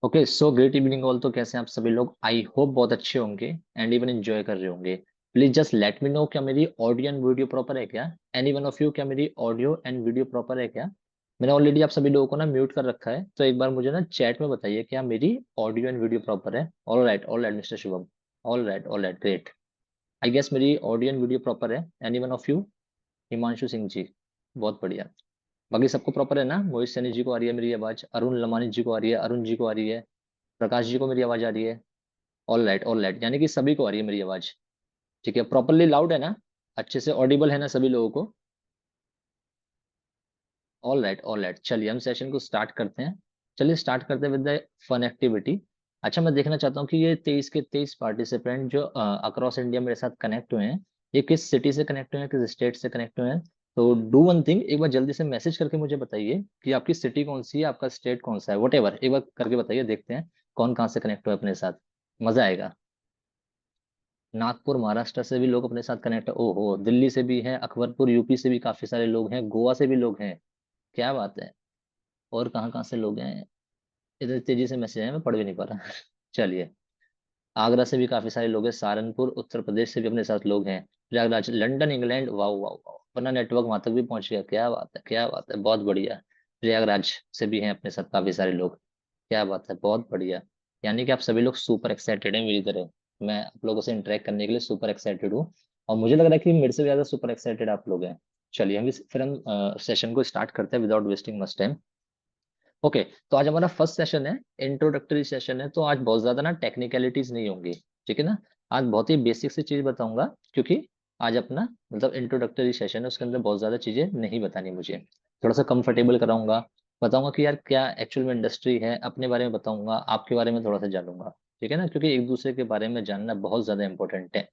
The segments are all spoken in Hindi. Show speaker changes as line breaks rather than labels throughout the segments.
Okay, so great evening all. तो कैसे हैं आप सभी लोग? आई होप बहुत अच्छे होंगे एंड इवन एंजॉय कर रहे होंगे। Please just let me know, क्या मेरी ऑडियो एंड वीडियो प्रॉपर है क्या? एनी वन ऑफ यू, क्या मेरी ऑडियो एंड वीडियो प्रॉपर है क्या? मैंने ऑलरेडी आप सभी लोगों को ना म्यूट कर रखा है, तो एक बार मुझे ना चैट में बताइए क्या मेरी ऑडियो एंड वीडियो प्रॉपर है। All right Mister Shubham. All right great. I guess मेरी ऑडियो एंड वीडियो प्रॉपर है। Any one of you? Himanshu Singh ji, बहुत बढ़िया। बाकी सबको प्रॉपर है ना? मोहित सैनी जी को आ रही है मेरी आवाज, अरुण लमानी जी को आ रही है, अरुण जी को आ रही है, प्रकाश जी को मेरी आवाज आ रही है। ऑल राइट, यानी कि सभी को आ रही है मेरी आवाज। ठीक है, प्रॉपरली लाउड है ना? अच्छे से ऑडिबल है ना सभी लोगों को? ऑल राइट, चलिए हम सेशन को स्टार्ट करते हैं। चलिए स्टार्ट करते हैं विद द फन एक्टिविटी। अच्छा, मैं देखना चाहता हूँ कि ये 23 के 23 पार्टिसिपेंट जो अक्रॉस इंडिया मेरे साथ कनेक्ट हुए हैं, ये किस सिटी से कनेक्ट हुए हैं, किस स्टेट से कनेक्ट हुए हैं। तो डू वन थिंग, एक बार जल्दी से मैसेज करके मुझे बताइए कि आपकी सिटी कौन सी है, आपका स्टेट कौन सा है, वट एवर, एक बार करके बताइए, देखते हैं कौन कहाँ से कनेक्ट हुआ है अपने साथ। मजा आएगा। नागपुर महाराष्ट्र से भी लोग अपने साथ कनेक्ट, ओहो, दिल्ली से भी हैं, अकबरपुर यूपी से भी काफी सारे लोग हैं, गोवा से भी लोग हैं। क्या बात है। और कहाँ कहाँ से लोग हैं? इधर तेजी से मैसेज है, मैं पढ़ भी नहीं पा रहा। चलिए। आगरा से भी काफी सारे लोग हैं, सहारनपुर उत्तर प्रदेश से भी अपने साथ लोग हैं, प्रयागराज लंदन इंग्लैंड, वाह वाह वाह, अपना नेटवर्क वहां तक भी पहुंच गया, क्या बात है, क्या बात है, बहुत बढ़िया। प्रयागराज से भी हैं अपने साथ काफी सारे लोग। क्या बात है, बहुत बढ़िया। यानी कि आप सभी लोग सुपर एक्साइटेड हैं मेरी तरह। मैं आप लोगों से इंटरेक्ट करने के लिए सुपर एक्साइटेड हूँ। और मुझे लग रहा है कि मेरे से भी ज्यादा सुपर एक्साइटेड आप लोग हैं। चलिए फिर हम सेशन को स्टार्ट करते हैं without wasting much time. Okay. तो आज हमारा फर्स्ट सेशन है, इंट्रोडक्टरी सेशन है, तो आज बहुत ज्यादा ना टेक्निकलिटीज नहीं होंगी। ठीक है ना? आज बहुत ही बेसिक सी चीज बताऊंगा, क्योंकि आज अपना मतलब इंट्रोडक्टरी सेशन है, उसके अंदर बहुत ज्यादा चीजें नहीं बतानी मुझे। थोड़ा सा कंफर्टेबल कराऊंगा, बताऊंगा कि यार क्या एक्चुअल में इंडस्ट्री है, अपने बारे में बताऊंगा, आपके बारे में थोड़ा सा जानूंगा। ठीक है ना? क्योंकि एक दूसरे के बारे में जानना बहुत ज्यादा इंपॉर्टेंट है।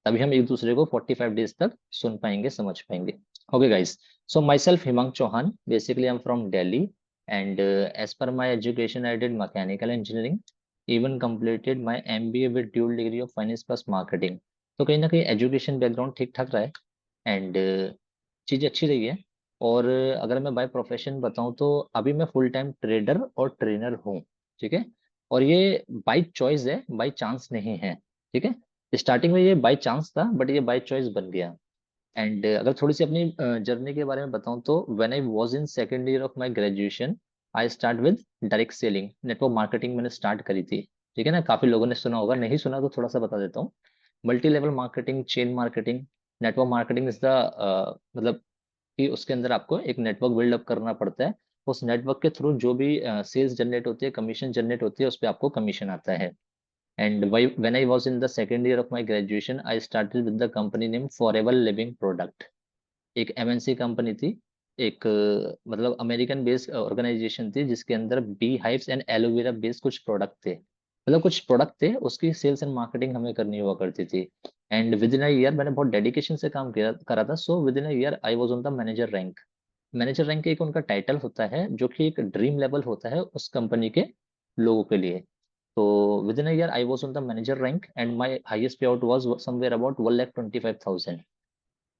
तभी हम एक दूसरे को 45 डेज तक सुन पाएंगे, समझ पाएंगे। Okay guys, so my self Himank Chauhan, basically I am from Delhi, and as per my education I did mechanical engineering, even completed my MBA with dual degree of finance plus marketing. तो कहीं ना कहीं एजुकेशन बैकग्राउंड ठीक ठाक रहा है, एंड चीज़ अच्छी रही है। और अगर मैं बाय प्रोफेशन बताऊं तो अभी मैं फुल टाइम ट्रेडर और ट्रेनर हूँ। ठीक है? और ये बाय चॉइस है, बाय चांस नहीं है। ठीक है? स्टार्टिंग में ये बाय चांस था, बट ये बाय चॉइस बन गया। एंड अगर थोड़ी सी अपनी जर्नी के बारे में बताऊं तो when I was in second year of my graduation, I start with direct selling, network marketing मैंने स्टार्ट करी थी। ठीक है ना? काफी लोगों ने सुना होगा, नहीं सुना तो थोड़ा सा बता देता हूँ। Multi level marketing, chain marketing, network marketing is the मतलब कि उसके अंदर आपको एक नेटवर्क बिल्डअप करना पड़ता है। उस नेटवर्क के थ्रू जो भी सेल्स जनरेट होती है, कमीशन जनरेट होती है, उस पर आपको कमीशन आता है। And when I was in the second year of my graduation, I started with the company name Forever Living Product। एक MNC कंपनी थी, एक मतलब अमेरिकन बेस्ड ऑर्गेनाइजेशन थी, जिसके अंदर bee hives and aloe vera based कुछ प्रोडक्ट थे, मतलब कुछ प्रोडक्ट थे, उसकी सेल्स एंड मार्केटिंग हमें करनी हुआ करती थी। And within a year मैंने बहुत डेडिकेशन से काम किया करा था, so with in a year I was on the manager rank. Manager rank एक उनका टाइटल होता है, जो कि एक ड्रीम लेवल होता है उस कंपनी के लोगों के लिए। तो within a year I was on the manager rank, and my highest payout was somewhere about 1,25,000।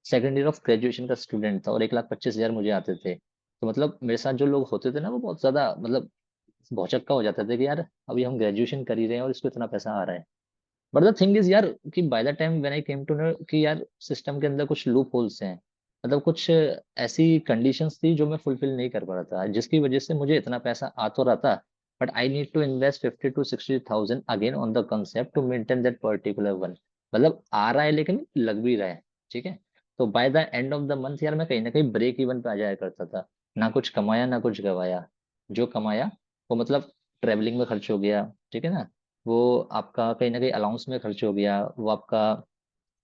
Second year of graduation का स्टूडेंट था और 1,25,000 मुझे आते थे। तो मतलब मेरे साथ जो लोग होते थे ना, वो बहुत ज्यादा मतलब भौचक्का हो जाता था कि यार अभी हम ग्रेजुएशन कर ही रहे हैं और इसको इतना पैसा आ रहा है। बट द थिंग इज यार, कि by the time when I came to know कि यार सिस्टम के अंदर कुछ लूप होल्स हैं, मतलब कुछ ऐसी कंडीशंस थी जो मैं फुलफिल नहीं कर पा रहा था, जिसकी वजह से मुझे इतना पैसा आ तो रहा था, but I need to invest 50 to 60,000 again on the concept to maintain that particular one. मतलब आ रहा है लेकिन लग भी रहा है। ठीक है? तो by the end of the month यार मैं कहीं ना कहीं ब्रेक इवन पे आ जाया करता था। ना कुछ कमाया ना कुछ गवाया। जो कमाया वो मतलब ट्रेवलिंग में खर्च हो गया। ठीक है ना? वो आपका कहीं ना कहीं अलाउंस में खर्च हो गया, वो आपका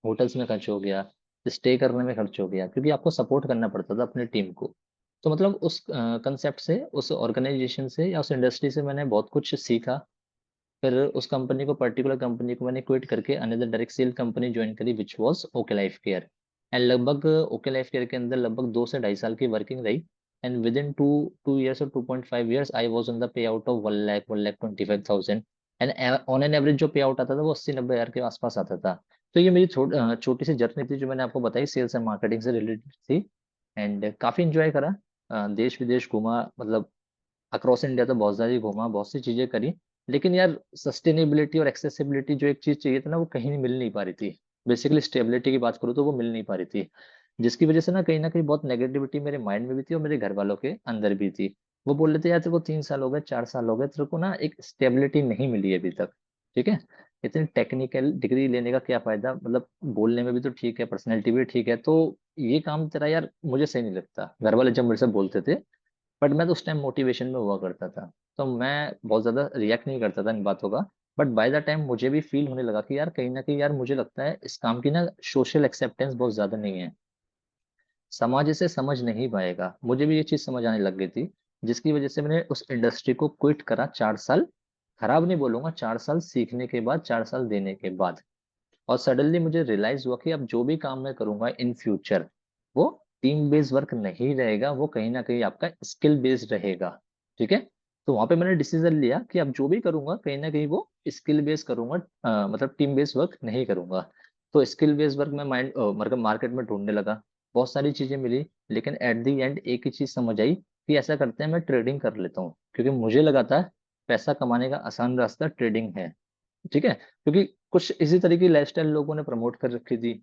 होटल्स में खर्च हो गया, स्टे करने में खर्च हो गया, क्योंकि आपको सपोर्ट करना पड़ता था अपनी टीम को। तो मतलब उस कंसेप्ट से, उस ऑर्गेनाइजेशन से या उस इंडस्ट्री से मैंने बहुत कुछ सीखा। फिर उस कंपनी को, पर्टिकुलर कंपनी को मैंने क्विट करके another direct sell company join करी, which was OK life care. And लगभग ओके लाइफ केयर के अंदर लगभग 2 से ढाई साल की वर्किंग रही। And within two two years और 2.5 years I was on the pay out of 1 lakh 1,25,000। And on an average जो पे आउट आता था वो 80-90 हज़ार के आसपास आता था। तो ये मेरी छोटी सी जर्नी थी जो मैंने आपको बताई, सेल्स एंड मार्केटिंग से रिलेटेड थी। एंड काफ़ी इंजॉय करा, देश विदेश घूमा, मतलब अक्रॉस इंडिया तो बहुत ज़्यादा ही घूमा, बहुत सी चीज़ें करी, लेकिन यार सस्टेनेबिलिटी और एक्सेसिबिलिटी जो एक चीज़ चाहिए था ना, वो कहीं मिल नहीं पा रही थी। बेसिकली स्टेबिलिटी की बात करूँ तो वो मिल नहीं पा रही थी, जिसकी वजह से ना कहीं न कहीं बहुत नेगेटिविटी मेरे माइंड में भी थी और मेरे घर वालों के अंदर भी थी। वो बोल रहे थे, "यार तेरे को 3 साल हो गए, 4 साल हो गए, तेरे को ना एक स्टेबिलिटी नहीं मिली है अभी तक, ठीक है? इतनी टेक्निकल डिग्री लेने का क्या फ़ायदा? मतलब बोलने में भी तो ठीक है, पर्सनैलिटी भी ठीक है, तो ये काम तेरा यार मुझे सही नहीं लगता।" घर वाले जब मेरे से बोलते थे, बट मैं तो उस टाइम मोटिवेशन में हुआ करता था। तो मैं बहुत ज़्यादा रिएक्ट नहीं करता था इन बातों का। बट बाय द टाइम मुझे भी फ़ील होने लगा कि यार कहीं न कहीं यार मुझे लगता है इस काम की ना सोशल एक्सेप्टेंस बहुत ज़्यादा नहीं है। समाज इसे समझ नहीं पाएगा। मुझे भी ये चीज़ समझ आने लग गई थी, जिसकी वज़ह से मैंने उस इंडस्ट्री को क्विट करा 4 साल, खराब नहीं बोलूँगा, 4 साल सीखने के बाद, 4 साल देने के बाद। और सडनली मुझे रियलाइज़ हुआ कि अब जो भी काम मैं करूँगा इन फ्यूचर, वो टीम बेस्ड वर्क नहीं रहेगा, वो कहीं न कहीं आपका स्किल बेस्ड रहेगा, ठीक है? तो वहाँ पे मैंने डिसीज़न लिया कि अब जो भी करूँगा, कहीं न कहीं वो स्किल बेस्ड करूँगा, मतलब टीम बेस्ड वर्क नहीं करूँगा। तो स्किल बेस्ड वर्क मैं मतलब मार्केट में ढूँढने लगा, बहुत सारी चीज़ें मिली, लेकिन एट द एंड एक ही चीज़ समझ आई कि ऐसा करते हैं मैं ट्रेडिंग कर लेता हूँ, क्योंकि मुझे लगा था पैसा कमाने का आसान रास्ता ट्रेडिंग है। ठीक है? क्योंकि कुछ इसी तरह की लाइफ़स्टाइल लोगों ने प्रमोट कर रखी थी।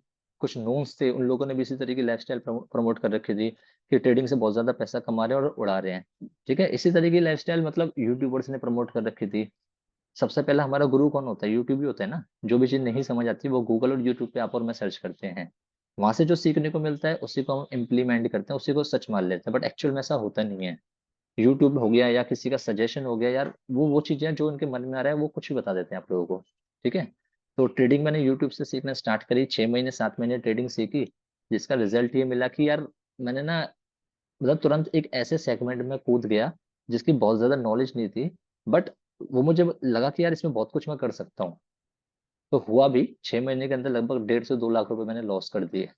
कुछ नोन्स थे, उन लोगों ने भी इसी तरह की लाइफ़स्टाइल प्रमोट कर रखी थी कि ट्रेडिंग से बहुत ज़्यादा पैसा कमा रहे हैं और उड़ा रहे हैं। ठीक है? इसी तरह की लाइफ़स्टाइल मतलब यूट्यूबर्स ने प्रमोट कर रखी थी। सबसे पहला हमारा गुरु कौन होता है? यूट्यूब ही होता है ना। जो भी चीज़ नहीं समझ आती वो गूगल और यूट्यूब पे आप और मैं सर्च करते हैं। वहाँ से जो सीखने को मिलता है उसी को हम इम्प्लीमेंट करते हैं, उसी को सच मान लेते हैं, बट एक्चुअल में ऐसा होता नहीं है। यूट्यूब हो गया या किसी का सजेशन हो गया यार, वो चीज़ें हैं जो उनके मन में आ रहा है, वो कुछ भी बता देते हैं आप लोगों को, ठीक है? तो ट्रेडिंग मैंने यूट्यूब से सीखना स्टार्ट करी, 6 महीने 7 महीने ट्रेडिंग सीखी, जिसका रिज़ल्ट ये मिला कि यार मैंने ना मतलब तुरंत एक ऐसे सेगमेंट में कूद गया, जिसकी बहुत ज़्यादा नॉलेज नहीं थी, बट वो मुझे लगा कि यार इसमें बहुत कुछ मैं कर सकता हूँ। तो हुआ भी, 6 महीने के अंदर लगभग 1.5 से 2 लाख रुपए मैंने लॉस कर दिए।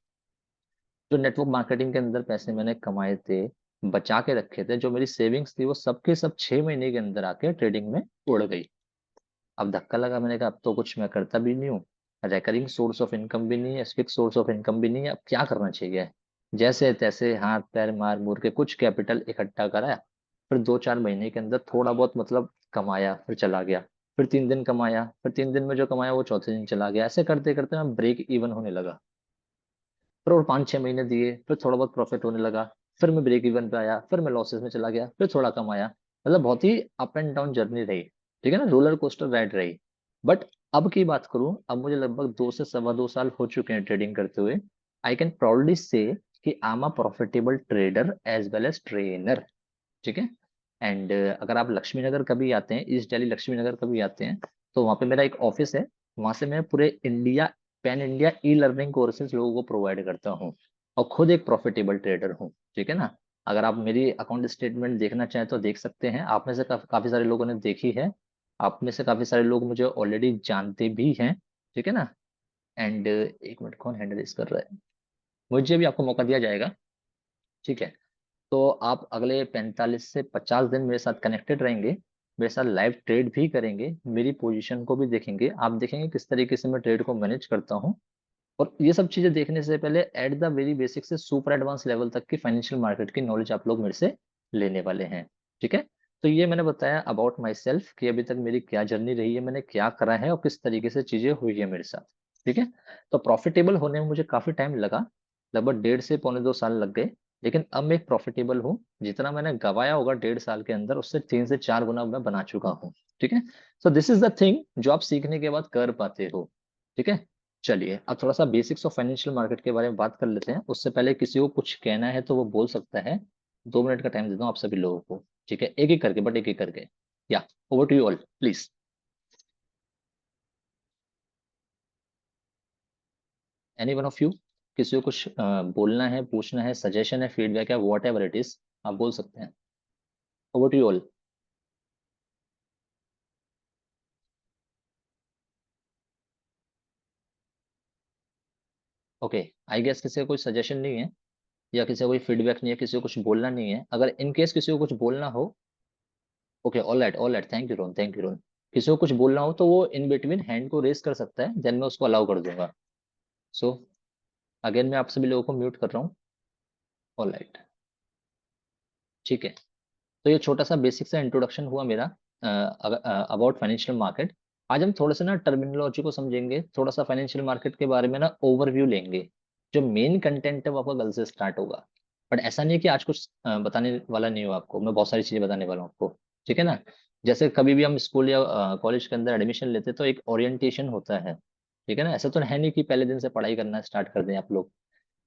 जो नेटवर्क मार्केटिंग के अंदर पैसे मैंने कमाए थे, बचा के रखे थे, जो मेरी सेविंग्स थी, वो सब के सब 6 महीने के अंदर आके ट्रेडिंग में उड़ गई। अब धक्का लगा, मैंने कहा अब तो कुछ मैं करता भी नहीं हूँ, रिकरिंग सोर्स ऑफ इनकम भी नहीं है, फिक्स सोर्स ऑफ इनकम भी नहीं है, अब क्या करना चाहिए? जैसे-तैसे हाथ-पैर मार-मूर के कुछ कैपिटल इकट्ठा करा, फिर 2-4 महीने के अंदर थोड़ा बहुत मतलब कमाया, फिर चला गया। फिर 3 दिन कमाया, फिर 3 दिन में जो कमाया वो चौथे दिन चला गया। ऐसे करते-करते मैं ब्रेक इवन होने लगा। फिर और 5-6 महीने दिए, फिर थोड़ा बहुत प्रॉफ़िट होने लगा, फिर मैं ब्रेक इवन पे आया, फिर मैं लॉसेस में चला गया, फिर थोड़ा कम आया। मतलब बहुत ही अप एंड डाउन जर्नी रही, ठीक है ना? रोलर कोस्टर राइड रही। बट अब की बात करूँ, अब मुझे लगभग 2 से सवा 2 साल हो चुके हैं ट्रेडिंग करते हुए। आई कैन प्राउडली से कि I am a profitable trader as well as trainer, ठीक है? एंड अगर आप लक्ष्मी नगर कभी आते हैं, ईस्ट दिल्ली लक्ष्मी नगर कभी आते हैं, तो वहाँ पे मेरा एक ऑफ़िस है। वहाँ से मैं पूरे India pan India e learning courses लोगों को प्रोवाइड करता हूँ और खुद एक प्रॉफ़िटेबल ट्रेडर हूँ, ठीक है ना? अगर आप मेरी अकाउंट स्टेटमेंट देखना चाहें तो देख सकते हैं। आप में से काफ़ी सारे लोगों ने देखी है। आप में से काफ़ी सारे लोग मुझे ऑलरेडी जानते भी हैं, ठीक है ना? एंड 1 मिनट कौन हैंड रेज़ कर रहा है? मुझे भी आपको मौका दिया जाएगा, ठीक है? तो आप अगले 45 से 50 दिन मेरे साथ कनेक्टेड रहेंगे, मेरे साथ लाइव ट्रेड भी करेंगे, मेरी पोजीशन को भी देखेंगे, आप देखेंगे किस तरीके से मैं ट्रेड को मैनेज करता हूँ और ये सब चीज़ें देखने से पहले एट द वेरी बेसिक से सुपर एडवांस लेवल तक की फाइनेंशियल मार्केट की नॉलेज आप लोग मेरे से लेने वाले हैं, ठीक है? तो ये मैंने बताया अबाउट माई सेल्फ कि अभी तक मेरी क्या जर्नी रही है, मैंने क्या करा है और किस तरीके से चीज़ें हुई है मेरे साथ, ठीक है? तो प्रॉफ़िटेबल होने में मुझे काफ़ी टाइम लगा, लगभग 1.5 से पौने 2 साल लग गए, लेकिन अब मैं एक प्रॉफ़िटेबल हूँ, जितना मैंने गँवाया होगा 1.5 साल के अंदर उससे 3 से 4 गुना मैं बना चुका हूँ, ठीक है? So this is the thing जो आप सीखने के बाद कर पाते हो, ठीक है? चलिए, अब थोड़ा-सा बेसिक्स ऑफ फाइनेंशियल मार्केट के बारे में बात कर लेते हैं। उससे पहले किसी को कुछ कहना है तो वो बोल सकता है। 2 मिनट का टाइम देता हूँ आप सभी लोगों को, ठीक है? एक-एक करके बट एक-एक करके। या over to you all please. Any one of you? किसी को कुछ बोलना है, पूछना है, सजेशन है, फीडबैक है, व्हाटएवर इट इज़, आप बोल सकते हैं। Over to you all. Okay, I guess किसी का कोई सजेशन नहीं है या किसी का कोई फीडबैक नहीं है, किसी को कुछ बोलना नहीं है। अगर इन केस किसी को कुछ बोलना हो, okay, alright, thank you Rohan, thank you Rohan. किसी को कुछ बोलना हो तो वो इन बिटवीन हैंड को रेज़ कर सकता है, देन मैं उसको अलाउ कर दूँगा। सो अगेन मैं आप सभी लोगों को म्यूट कर रहा हूँ। ऑलराइट, ठीक है। तो ये छोटा सा बेसिक सा इंट्रोडक्शन हुआ मेरा अबाउट फाइनेंशियल मार्केट। आज हम थोड़ा सा ना टर्मिनोलॉजी को समझेंगे, थोड़ा सा फाइनेंशियल मार्केट के बारे में ना ओवरव्यू लेंगे। जो मेन कंटेंट है वो आपका कल से स्टार्ट होगा। बट ऐसा नहीं है कि आज कुछ बताने वाला नहीं हो आपको, मैं बहुत सारी चीजें बताने वाला हूँ आपको। ठीक है ना। जैसे कभी भी हम स्कूल या कॉलेज के अंदर एडमिशन लेते हैं तो एक ओरिएंटेशन होता है। ठीक है ना, ऐसा तो है नहीं कि पहले दिन से पढ़ाई करना स्टार्ट कर दें आप लोग।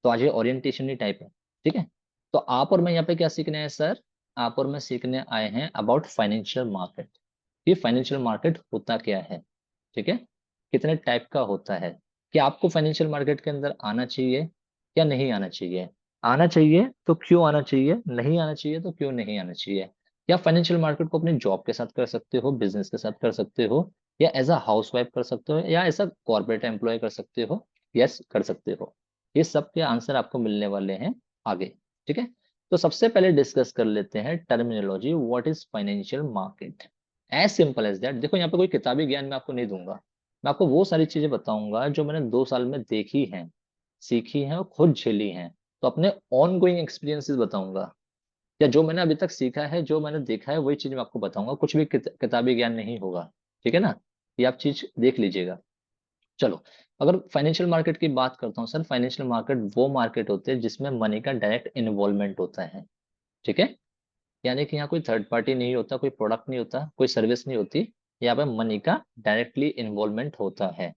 तो आज ये ओरिएंटेशन ही टाइप है। ठीक है। तो आप और मैं यहाँ पे क्या सीखने हैं सर? आप और मैं सीखने आए हैं अबाउट फाइनेंशियल मार्केट। ये फाइनेंशियल मार्केट होता क्या है? ठीक है। कितने टाइप का होता है? क्या आपको फाइनेंशियल मार्केट के अंदर आना चाहिए या नहीं आना चाहिए? आना चाहिए तो क्यों आना चाहिए, नहीं आना चाहिए तो क्यों नहीं आना चाहिए? या फाइनेंशियल मार्केट को अपनी जॉब के साथ कर सकते हो, बिजनेस के साथ कर सकते हो, या एज अ हाउस वाइफ कर सकते हो, या एज अ कॉर्पोरेट एम्प्लॉय कर सकते हो। यस, कर सकते हो। ये सब के आंसर आपको मिलने वाले हैं आगे। ठीक है। तो सबसे पहले डिस्कस कर लेते हैं terminology, what is financial market. As simple as that. देखो यहाँ पे कोई किताबी ज्ञान मैं आपको नहीं दूंगा। मैं आपको वो सारी चीजें बताऊंगा जो मैंने 2 साल में देखी हैं, सीखी हैं और खुद झेली हैं। तो अपने ऑन गोइंग एक्सपीरियंसेस बताऊंगा, या जो मैंने अभी तक सीखा है, जो मैंने देखा है, वही चीज मैं आपको बताऊंगा। कुछ भी किताबी ज्ञान नहीं होगा। ठीक है ना। ये आप चीज देख लीजिएगा। चलो, अगर फाइनेंशियल मार्केट की बात करता हूँ सर, फाइनेंशियल मार्केट वो मार्केट होते हैं जिसमें मनी का डायरेक्ट इन्वॉल्वमेंट होता है। ठीक है। यानी कि यहाँ कोई थर्ड पार्टी नहीं होता, कोई प्रोडक्ट नहीं होता, कोई सर्विस नहीं होती। यहाँ पे मनी का डायरेक्टली इन्वॉल्वमेंट होता है।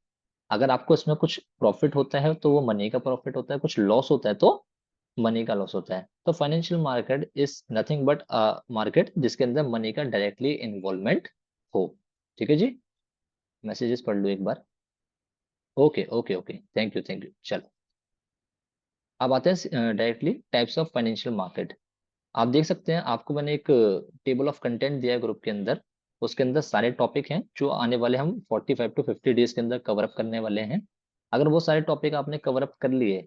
अगर आपको इसमें कुछ प्रॉफिट होता है तो वो मनी का प्रॉफिट होता है, कुछ लॉस होता है तो मनी का लॉस होता है। तो financial market is nothing but market जिसके अंदर मनी का डायरेक्टली इन्वॉल्वमेंट हो। ठीक है जी। मैसेजेस पढ़ लो एक बार। Okay okay okay, thank you thank you. चलो, अब आते हैं directly types of financial market. आप देख सकते हैं, आपको मैंने एक टेबल ऑफ कंटेंट दिया है ग्रुप के अंदर। उसके अंदर सारे टॉपिक हैं जो आने वाले हम 45 to 50 डेज के अंदर कवर अप करने वाले हैं। अगर वो सारे टॉपिक आपने कवर अप कर लिए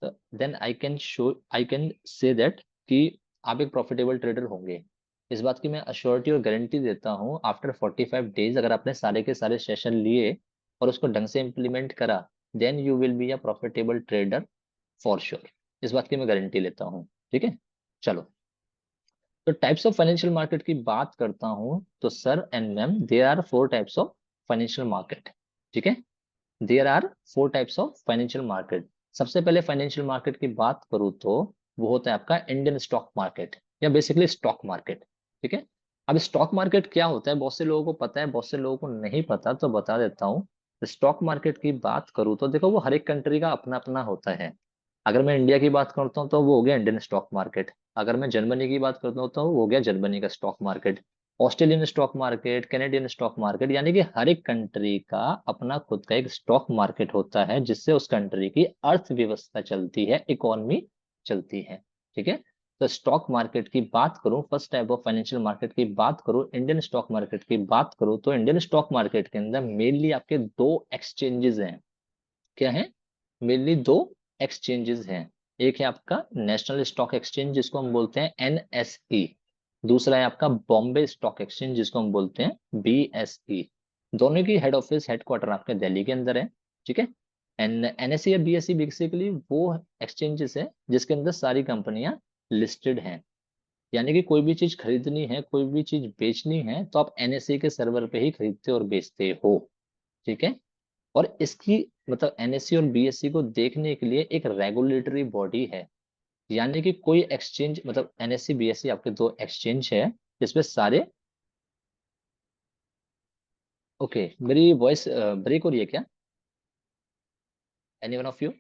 तो then I can say that कि आप एक प्रॉफिटेबल ट्रेडर होंगे। इस बात की मैं अश्योरिटी और गारंटी देता हूँ। आफ्टर 45 डेज अगर आपने सारे के सारे सेशन लिए और उसको ढंग से इम्प्लीमेंट करा, then you will be a profitable trader for sure. इस बात की मैं गारंटी लेता हूँ। ठीक है। चलो, तो टाइप्स ऑफ फाइनेंशियल मार्केट की बात करता हूं तो sir and ma'am, there are 4 types of financial market. ठीक है। There are 4 types of financial market. सबसे पहले फाइनेंशियल मार्केट की बात करूं तो वो होता है आपका इंडियन स्टॉक मार्केट, या बेसिकली स्टॉक मार्केट। ठीक है। अब स्टॉक मार्केट क्या होता है, बहुत से लोगों को पता है, बहुत से लोगों को नहीं पता, तो बता देता हूँ। स्टॉक मार्केट की बात करूँ तो देखो, वो हर एक कंट्री का अपना अपना होता है। अगर मैं इंडिया की बात करता हूँ तो वो हो गया इंडियन स्टॉक मार्केट। अगर मैं जर्मनी की बात करता हूँ तो वो हो गया जर्मनी का stock market. Australian stock market, Canadian stock market, यानी कि हर एक कंट्री का अपना खुद का एक स्टॉक मार्केट होता है जिससे उस कंट्री की अर्थव्यवस्था चलती है, इकोनॉमी चलती है। ठीक है। तो स्टॉक मार्केट की बात करूं, first type of financial market की बात करूं, इंडियन स्टॉक मार्केट की बात करूं, तो इंडियन स्टॉक मार्केट के अंदर मेनली आपके 2 एक्सचेंजेस हैं। क्या है? मेनली 2 एक्सचेंजेस हैं। एक है आपका नेशनल स्टॉक एक्सचेंज जिसको हम बोलते हैं एनएसई। दूसरा है आपका बॉम्बे स्टॉक एक्सचेंज जिसको हम बोलते हैं बीएसई। दोनों की हेड ऑफिस हेडक्वार्टर आपके दिल्ली के अंदर है। ठीक है। एनएसई या बीएसई बेसिकली वो एक्सचेंजेस है जिसके अंदर सारी कंपनियां लिस्टेड हैं। यानी कि कोई भी चीज खरीदनी है, कोई भी चीज बेचनी है, तो आप एनएसई के सर्वर पे ही खरीदते और बेचते हो। ठीक है। और इसकी मतलब एनएससी और बीएससी को देखने के लिए एक रेगुलेटरी बॉडी है। यानी कि कोई एक्सचेंज, मतलब एनएससी बीएससी आपके 2 एक्सचेंज है जिसमें सारे। ओके, मेरी वॉइस ब्रेक हो रही है क्या? Any one of you?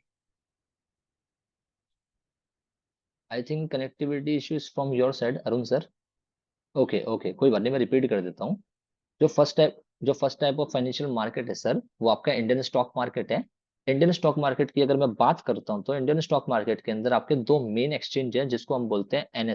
I think connectivity issues from your side Arun sir. Okay okay, कोई बात नहीं, मैं रिपीट कर देता हूँ। जो first type of financial market है सर, वो आपका इंडियन स्टॉक मार्केट है। इंडियन स्टॉक मार्केट की अगर मैं बात करता हूँ तो इंडियन स्टॉक मार्केट के अंदर आपके 2 मेन एक्सचेंज है जिसको हम बोलते हैं and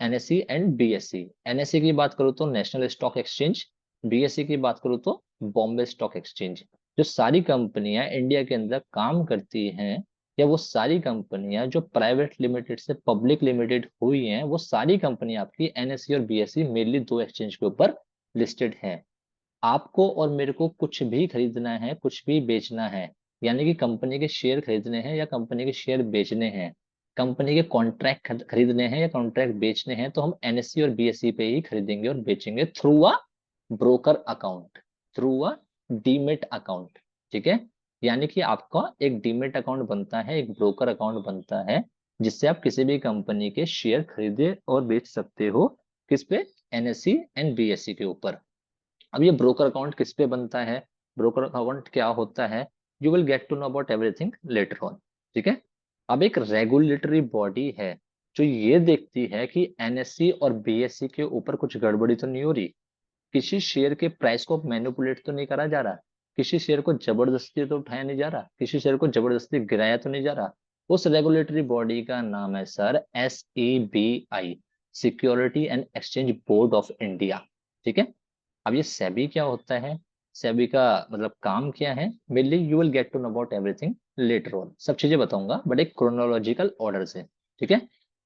NSC and BSc. NSC की बात करूँ तो नेशनल स्टॉक एक्सचेंज, बीएससी की बात करूँ तो बॉम्बे स्टॉक एक्सचेंज। जो सारी कंपनियां इंडिया के अंदर काम करती हैं, या वो सारी कंपनियां जो प्राइवेट लिमिटेड से पब्लिक लिमिटेड हुई हैं, वो सारी कंपनियां आपकी एनएससी और बीएससी मेनली 2 एक्सचेंज के ऊपर लिस्टेड हैं। आपको और मेरे को कुछ भी खरीदना है, कुछ भी बेचना है, यानी कि कंपनी के शेयर खरीदने हैं या कंपनी के शेयर बेचने हैं, कंपनी के कॉन्ट्रैक्ट खरीदने हैं या कॉन्ट्रैक्ट बेचने हैं तो हम एनएससी और बीएससी पे ही खरीदेंगे और बेचेंगे through a broker account, through a demat account. ठीक है, यानी कि आपका एक डीमेट अकाउंट बनता है, एक ब्रोकर अकाउंट बनता है, जिससे आप किसी भी कंपनी के शेयर खरीदे और बेच सकते हो। किस पे? एनएससी एंड बीएससी के ऊपर। अब ये ब्रोकर अकाउंट किस पे बनता है, ब्रोकर अकाउंट क्या होता है, you will get to know about everything later on. ठीक है, अब एक रेगुलेटरी बॉडी है जो ये देखती है कि एनएससी और बीएससी के ऊपर कुछ गड़बड़ी तो नहीं हो रही, किसी शेयर के प्राइस को मैनिपुलेट तो नहीं करा जा रहा, किसी शेयर को जबरदस्ती तो उठाया नहीं जा रहा, किसी शेयर को जबरदस्ती गिराया तो नहीं जा रहा। उस रेगुलेटरी बॉडी का नाम है sir SEBI, security and exchange board of India. ठीक है, अब ये सेबी क्या होता है, सेबी का मतलब काम क्या है, mainly you will get to know about everything later on, सब चीजें बताऊंगा बट एक क्रोनोलॉजिकल ऑर्डर से। ठीक है,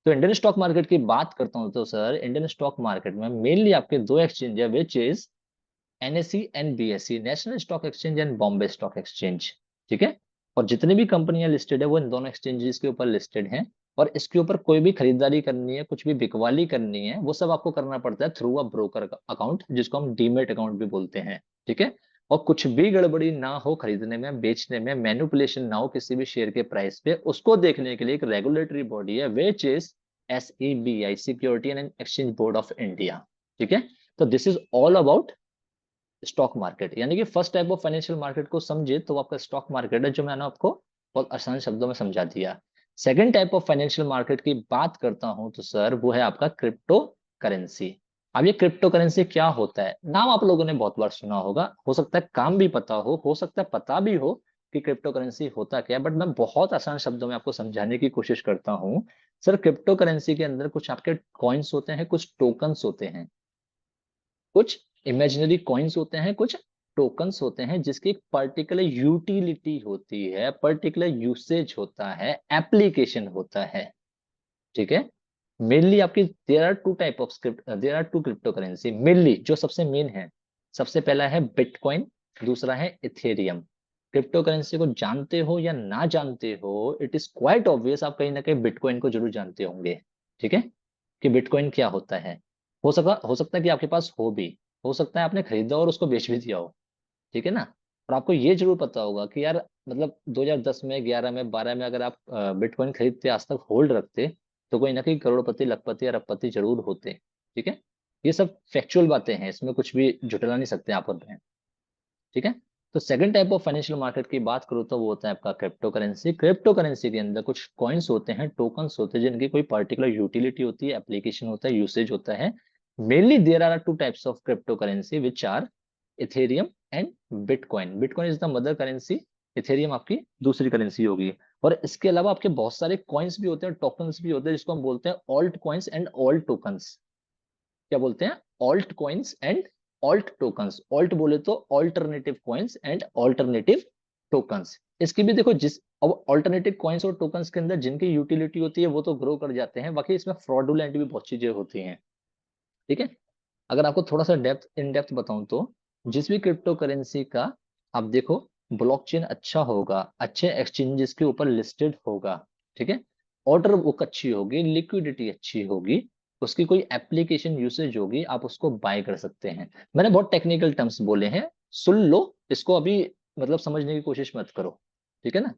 तो इंडियन स्टॉक मार्केट की बात करता हूं तो सर इंडियन स्टॉक मार्केट में मेनली आपके दो एक्सचेंज है, which is NSC and BSc, national stock exchange and Bombay stock exchange. ठीक है, और जितनी भी कंपनियां लिस्टेड है वो इन दोनों एक्सचेंजेस के ऊपर लिस्टेड हैं, और इसके ऊपर कोई भी खरीदारी करनी है, कुछ भी बिकवाली करनी है, वो सब आपको करना पड़ता है थ्रू अ ब्रोकर अकाउंट, जिसको हम डीमेट अकाउंट भी बोलते हैं। ठीक है, और कुछ भी गड़बड़ी ना हो खरीदने में बेचने में, मैनिपुलेशन ना हो किसी भी शेयर के प्राइस पे, उसको देखने के लिए एक रेगुलेटरी बॉडी है which is SEBI, security and exchange board of India. ठीक है, तो this is all about stock market. यानी कि first type of financial market को समझे तो वो आपका स्टॉक मार्केट है, जो मैंने आपको बहुत आसान शब्दों में समझा दिया। Second type of financial market की बात करता हूं तो सर वो है आपका क्रिप्टो करेंसी। अब ये क्रिप्टो करेंसी क्या होता है, नाम आप लोगों ने बहुत बार सुना होगा, हो सकता है काम भी पता हो सकता है पता भी हो कि क्रिप्टो करेंसी होता क्या है, बट मैं बहुत आसान शब्दों में आपको समझाने की कोशिश करता हूँ। सर क्रिप्टो करेंसी के अंदर कुछ आपके कॉइन्स होते हैं, कुछ टोकन्स होते हैं, कुछ इमेजिनरी कॉइन्स होते हैं, कुछ टोकन्स होते हैं, जिसकी एक पर्टिकुलर यूटिलिटी होती है, पर्टिकुलर यूसेज होता है, एप्लीकेशन होता है। ठीक है, मेनली आपकी there are two type of script, there are two crypto currency mainly, जो सबसे मेन है। सबसे पहला है बिटकॉइन, दूसरा है इथेरियम। क्रिप्टो करेंसी को जानते हो या ना जानते हो, इट इज क्वाइट ऑब्वियस, आप कहीं ना कहीं बिटकॉइन को जरूर जानते होंगे। ठीक है, कि बिटकॉइन क्या होता है। हो सकता है कि आपके पास हो भी, हो सकता है आपने खरीदा और उसको बेच भी दिया हो। ठीक है ना, और आपको ये जरूर पता होगा कि यार मतलब 2010 में, 11 में, 12 में अगर आप बिटकॉइन खरीदते आज तक होल्ड रखते तो कोई ना कोई करोड़पति, लखपति, अरबपति जरूर होते। ठीक है, ये सब फैक्चुअल बातें हैं, इसमें कुछ भी झुटला नहीं सकते आप और मैं। ठीक है, तो second type of financial market की बात करूँ तो वो होता है आपका क्रिप्टो करेंसी। क्रिप्टो करेंसी के अंदर कुछ कॉइन्स होते हैं, टोकन्स होते हैं, जिनकी कोई पर्टिकुलर यूटिलिटी होती है, एप्लीकेशन होता है, यूसेज होता है। Mainly there are two types of crypto currency which are Ethereum and bitcoin. Bitcoin is the mother currency, Ethereum आपकी दूसरी करेंसी होगी। और इसके अलावा आपके बहुत सारे कॉइन्स भी होते हैं, टोकन्स भी होते हैं, जिसको हम बोलते हैं alt coins and alt tokens. क्या बोलते हैं? Alt coins and alt tokens. Alt बोले तो alternative coins and alternative tokens. इसकी भी देखो, जिस अब ऑल्टरनेटिव कॉइन्स और टोकन्स के अंदर जिनकी यूटिलिटी होती है वो तो ग्रो कर जाते हैं, बाकी इसमें फ्रॉडुलेंट भी बहुत चीजें होती हैं। ठीक है, अगर आपको थोड़ा सा डेप्थ इन डेप्थ बताऊं तो जिस भी क्रिप्टो करेंसी का आप देखो, ब्लॉकचेन अच्छा होगा, अच्छे एक्सचेंजेस के ऊपर लिस्टेड होगा। ठीक है, ऑर्डर बुक अच्छी होगी, लिक्विडिटी अच्छी होगी, उसकी कोई एप्लीकेशन यूसेज होगी, आप उसको बाय कर सकते हैं। मैंने बहुत टेक्निकल टर्म्स बोले हैं, सुन लो इसको अभी, मतलब समझने की कोशिश मत करो। ठीक है ना,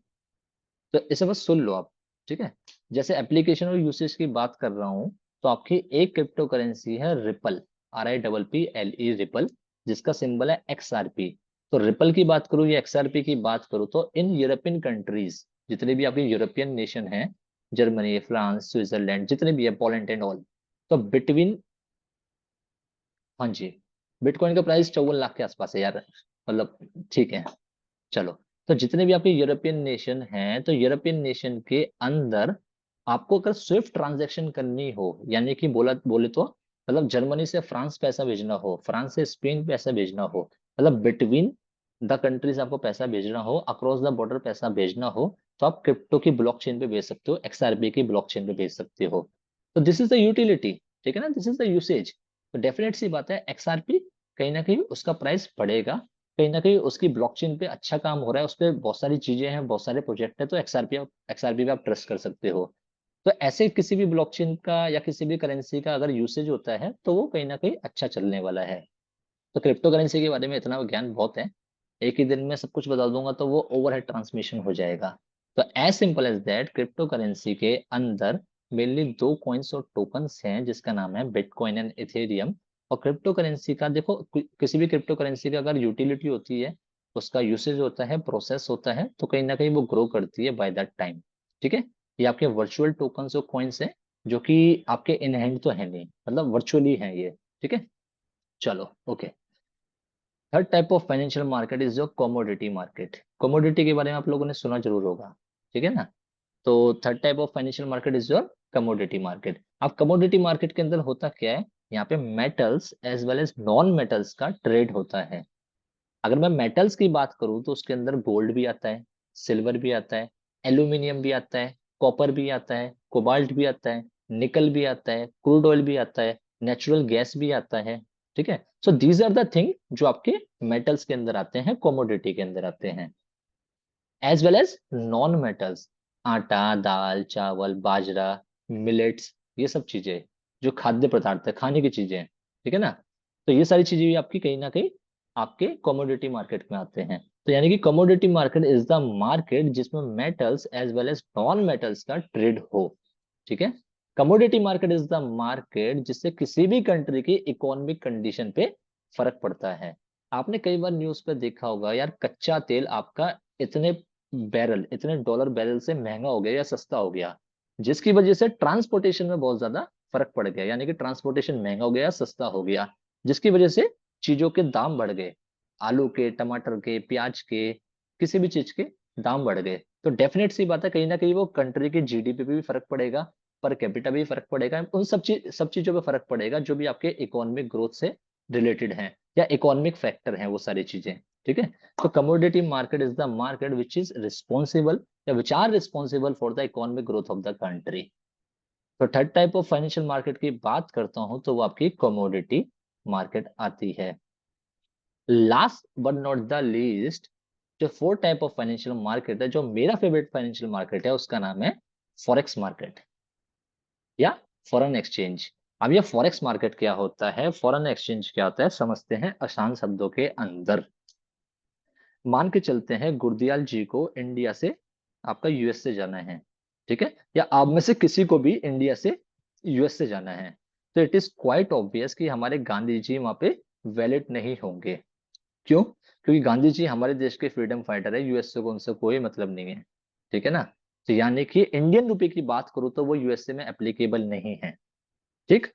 तो इसे बस सुन लो आप। ठीक है, जैसे एप्लीकेशन और यूसेज की बात कर रहा हूं तो आपकी एक क्रिप्टो करेंसी है रिपल, RIPPLE, रिपल, जिसका सिंबल है XRP। तो रिपल की बात करूं या XRP की बात करूं तो इन यूरोपियन कंट्रीज, जितने भी आपके यूरोपियन नेशन हैं, जर्मनी, फ्रांस, स्विट्जरलैंड, जितने भी है, पोलैंड एंड ऑल, तो बिटवीन, हाँ जी, बिटकॉइन का प्राइस 54 लाख के आसपास है यार, मतलब ठीक है, चलो। तो जितने भी आपके यूरोपियन नेशन हैं, तो यूरोपियन नेशन के अंदर आपको अगर स्विफ्ट ट्रांजैक्शन करनी हो, यानी कि बोला बोले तो मतलब जर्मनी से फ्रांस पैसा भेजना हो, फ्रांस से स्पेन पैसा भेजना हो, मतलब बिटवीन द कंट्रीज आपको पैसा भेजना हो, अक्रॉस द बॉर्डर पैसा भेजना हो, तो आप क्रिप्टो की ब्लॉकचेन पे भेज सकते हो, XRP की ब्लॉकचेन पे भेज सकते हो। तो दिस इज द यूटिलिटी। ठीक है ना, दिस इज द यूसेज। तो डेफिनेट सी बात है, XRP कहीं ना कहीं उसका प्राइस बढ़ेगा, कहीं ना कहीं उसकी ब्लॉकचेन पे अच्छा काम हो रहा है, उस पर बहुत सारी चीजें हैं, बहुत सारे प्रोजेक्ट है, तो XRP पे आप ट्रस्ट कर सकते हो। तो ऐसे किसी भी ब्लॉकचेन का या किसी भी करेंसी का अगर यूसेज होता है तो वो कहीं ना कहीं अच्छा चलने वाला है। तो क्रिप्टो करेंसी के बारे में इतना ज्ञान बहुत है, एक ही दिन में सब कुछ बता दूंगा तो वो ओवरहेड ट्रांसमिशन हो जाएगा। तो as simple as that, crypto currency के अंदर मेनली दो कॉइन्स और टोकन्स हैं जिसका नाम है बिटकॉइन एंड इथेरियम। और क्रिप्टो करेंसी का देखो, किसी भी क्रिप्टो करेंसी का अगर यूटिलिटी होती है, उसका यूसेज होता है, प्रोसेस होता है, तो कहीं ना कहीं वो ग्रो करती है बाय दैट टाइम। ठीक है, ये आपके वर्चुअल टोकन्स और कॉइन्स हैं जो कि आपके इन हैंड तो है नहीं, मतलब वर्चुअली है ये। ठीक है, चलो okay. Third type of financial market is your commodity market. Commodity के बारे में आप लोगों ने सुना जरूर होगा, ठीक है ना। तो third type of financial market is your commodity market. अब कमोडिटी मार्केट के अंदर होता क्या है, यहाँ पे metals as well as non metals का ट्रेड होता है। अगर मैं मेटल्स की बात करूं तो उसके अंदर गोल्ड भी आता है, सिल्वर भी आता है, एल्यूमिनियम भी आता है, कॉपर भी आता है, कोबाल्ट भी आता है, निकल भी आता है, क्रूड ऑयल भी आता है, नेचुरल गैस भी आता है। ठीक है, so these are the thing जो आपके मेटल्स के अंदर आते हैं, कमोडिटी के अंदर आते हैं। As well as non metals, आटा, दाल, चावल, बाजरा, मिलेट्स, ये सब चीजें जो खाद्य पदार्थ है, खाने की चीजें हैं, ठीक है ना। तो ये सारी चीजें भी आपकी कहीं ना कहीं आपके कमोडिटी मार्केट में आते हैं। तो यानी कि commodity market is the market जिसमें metals as well as non metals का ट्रेड हो। ठीक है, commodity market is the market जिससे किसी भी कंट्री की इकोनॉमिक कंडीशन पे फर्क पड़ता है। आपने कई बार न्यूज पे देखा होगा यार, कच्चा तेल आपका इतने बैरल, इतने डॉलर बैरल से महंगा हो गया या सस्ता हो गया, जिसकी वजह से ट्रांसपोर्टेशन में बहुत ज्यादा फर्क पड़ गया, यानी कि ट्रांसपोर्टेशन महंगा हो गया, सस्ता हो गया, जिसकी वजह से चीजों के दाम बढ़ गए। आलू के, टमाटर के, प्याज के, किसी भी चीज के दाम बढ़ गए। तो डेफिनेट सी बात है, कहीं ना कहीं वो कंट्री के जीडीपी पे भी फर्क पड़ेगा, पर कैपिटा भी फर्क पड़ेगा, उन सब चीजों पे फर्क पड़ेगा जो भी आपके इकोनॉमिक ग्रोथ से रिलेटेड हैं या इकोनॉमिक फैक्टर हैं वो सारी चीजें। ठीक है, तो commodity market is the market which is responsible या which are responsible for the economic growth of the country. तो third type of financial market की बात करता हूं तो वो आपकी कमोडिटी मार्केट आती है। Last but not the least, जो fourth type of financial market है, जो मेरा फेवरेट फाइनेंशियल मार्केट है, उसका नाम है फॉरेक्स मार्केट या फॉरेन एक्सचेंज। अब ये फॉरेक्स मार्केट क्या होता है, फॉरेन एक्सचेंज क्या होता है, समझते हैं आसान शब्दों के अंदर। मान के चलते हैं गुरदियाल जी को इंडिया से आपका यूएस से जाना है, ठीक है, या आप में से किसी को भी इंडिया से यूएस से जाना है, तो इट इज क्वाइट ऑब्वियस कि हमारे गांधी जी वहां पे वैलिड नहीं होंगे। क्यों? क्योंकि गांधी जी हमारे देश के फ्रीडम फाइटर है, यूएस से को उनसे कोई मतलब नहीं है। ठीक है ना, तो यानी कि इंडियन रुपए की बात करूं तो वो यूएसए में एप्लीकेबल नहीं है। ठीक,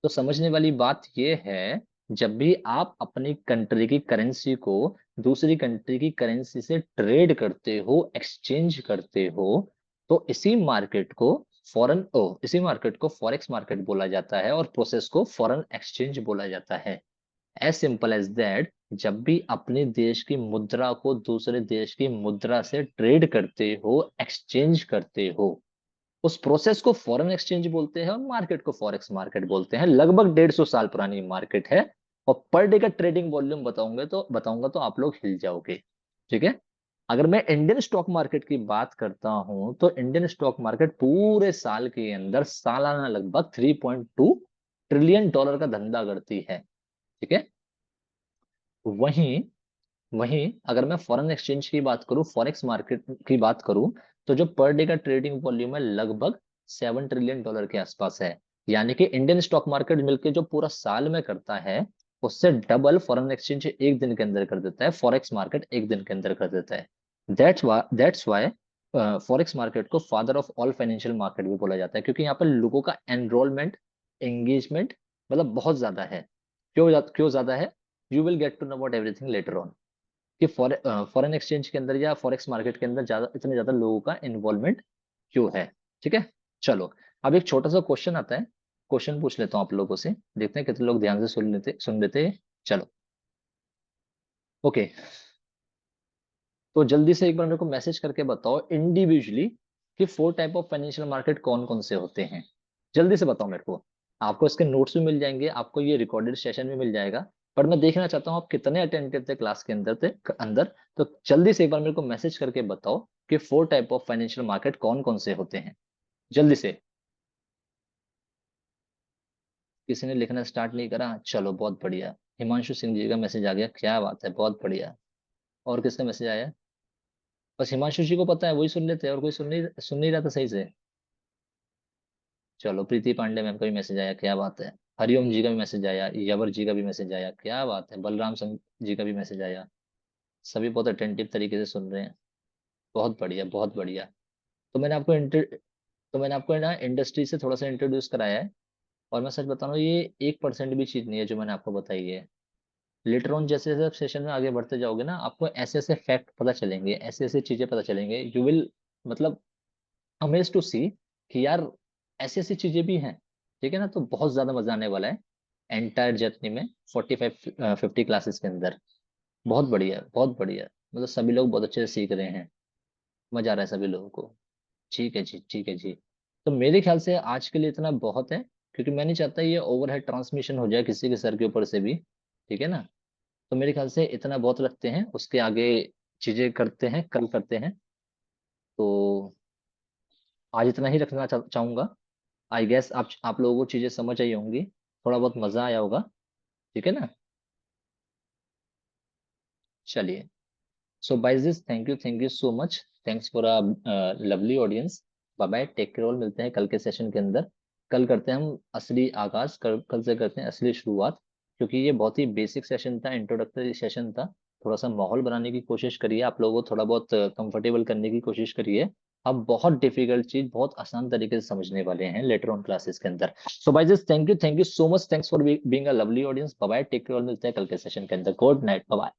तो समझने वाली बात यह है, जब भी आप अपनी कंट्री की करेंसी को दूसरी कंट्री की करेंसी से ट्रेड करते हो, एक्सचेंज करते हो, तो इसी मार्केट को फॉरेक्स मार्केट बोला जाता है और प्रोसेस को फॉरेन एक्सचेंज बोला जाता है। एज सिंपल एज दैट, जब भी अपने देश की मुद्रा को दूसरे देश की मुद्रा से ट्रेड करते हो, एक्सचेंज करते हो, उस प्रोसेस को फॉरेन एक्सचेंज बोलते हैं और मार्केट को फॉरेक्स मार्केट बोलते हैं। लगभग 150 साल पुरानी मार्केट है और पर डे का ट्रेडिंग वॉल्यूम बताऊंगा तो आप लोग हिल जाओगे। ठीक है, अगर मैं इंडियन स्टॉक मार्केट की बात करता हूं तो इंडियन स्टॉक मार्केट पूरे साल के अंदर सालाना लगभग 3.2 ट्रिलियन डॉलर का धंधा करती है। ठीक है, वहीं वहीं अगर मैं फॉरेन एक्सचेंज की बात करूं, फॉरेक्स मार्केट की बात करूं, तो जो पर डे का ट्रेडिंग वॉल्यूम है लगभग 7 ट्रिलियन डॉलर के आसपास है। यानी कि इंडियन स्टॉक मार्केट मिलकर जो पूरा साल में करता है, उससे डबल फॉरेन एक्सचेंज एक दिन के अंदर कर देता है, फॉरेक्स मार्केट एक दिन के अंदर कर देता है। दैट्स वाई फॉरेक्स मार्केट को father of all financial market भी बोला जाता है, क्योंकि यहाँ पर लोगों का एनरोलमेंट, एंगेजमेंट मतलब बहुत ज्यादा है। क्यों ज्यादा है, you will get to know about everything later on, कि फॉरेन एक्सचेंज के अंदर या फॉरेक्स मार्केट के अंदर ज्यादा, इतने ज्यादा लोगों का इन्वॉल्वमेंट क्यों है। ठीक है, चलो अब एक छोटा सा क्वेश्चन आता है, क्वेश्चन पूछ लेता हूँ आप लोगों से, देखते हैं कितने लोग ध्यान से सुन लेते हैं। चलो ओके, तो जल्दी से एक बार मेरे को मैसेज करके बताओ इंडिविजुअली कि four type of financial market कौन कौन से होते हैं। जल्दी से बताओ मेरे को। आपको इसके नोट्स भी मिल जाएंगे, आपको ये रिकॉर्डेड सेशन भी मिल जाएगा, पर मैं देखना चाहता हूँ आप कितने अटेंटिव थे क्लास के अंदर। तो जल्दी से एक बार मेरे को मैसेज करके बताओ कि four type of financial market कौन कौन से होते हैं। जल्दी से। किसी ने लिखना स्टार्ट नहीं करा, चलो बहुत बढ़िया। हिमांशु सिंह जी का मैसेज आ गया, क्या बात है, बहुत बढ़िया। और किसका मैसेज आया? बस हिमांशु जी को पता है, वही सुन लेते हैं, और कोई सुन नहीं रहा था सही से। चलो, प्रीति पांडे मैम का भी मैसेज आया, क्या बात है। हरिओम जी का भी मैसेज आया, यवर जी का भी मैसेज आया, क्या बात है। बलराम सिंह जी का भी मैसेज आया। सभी बहुत अटेंटिव तरीके से सुन रहे हैं। बहुत बढ़िया, बहुत बढ़िया। तो मैंने आपको तो मैंने आपको है ना इंडस्ट्री से थोड़ा सा इंट्रोड्यूस कराया है। और मैं सच बता रहा हूँ, ये 1% भी चीज नहीं है जो मैंने आपको बताई है। लेटर ऑन जैसे जैसे आप सेशन में आगे बढ़ते जाओगे ना, आपको ऐसे ऐसे फैक्ट पता चलेंगे, ऐसे ऐसे चीजें पता चलेंगे, यू विल मतलब अमेज टू सी कि यार ऐसी ऐसी चीजें भी हैं। ठीक है ना, तो बहुत ज्यादा मजा आने वाला है एंटायर जर्नी में, 45 50 क्लासेस के अंदर। बहुत बढ़िया, बहुत बढ़िया। मतलब सभी लोग बहुत अच्छे से सीख रहे हैं, मजा आ रहा है सभी लोगों को। ठीक है जी, ठीक है जी। तो मेरे ख्याल से आज के लिए इतना बहुत है, क्योंकि मैं नहीं चाहता ये ओवरहेड ट्रांसमिशन हो जाए किसी के सर के ऊपर से भी। ठीक है ना। तो मेरे ख्याल से इतना बहुत रखते हैं, उसके आगे चीजें करते हैं, कल करते हैं। तो आज इतना ही रखना चाहूंगा। आई गेस आप लोगों को चीजें समझ आई होंगी, थोड़ा बहुत मजा आया होगा। ठीक है ना। चलिए। So bye this, thank you so much. Thanks for lovely audience. Bye bye, take care all, मिलते हैं कल के सेशन के अंदर। कल करते हैं हम असली आगाज, कल से करते हैं असली शुरुआत। क्योंकि ये बहुत ही बेसिक सेशन था, इंट्रोडक्टरी सेशन था। थोड़ा सा माहौल बनाने की कोशिश करिए, आप लोगों को थोड़ा बहुत कंफर्टेबल करने की कोशिश करिए। अब बहुत डिफिकल्ट चीज बहुत आसान तरीके से समझने वाले हैं लेटर ऑन क्लासेस के अंदर। So bye this, thank you so much, thanks for being a lovely audience. Bye bye, take care all, मिलते हैं कल के सेशन के अंदर। Good night, bye.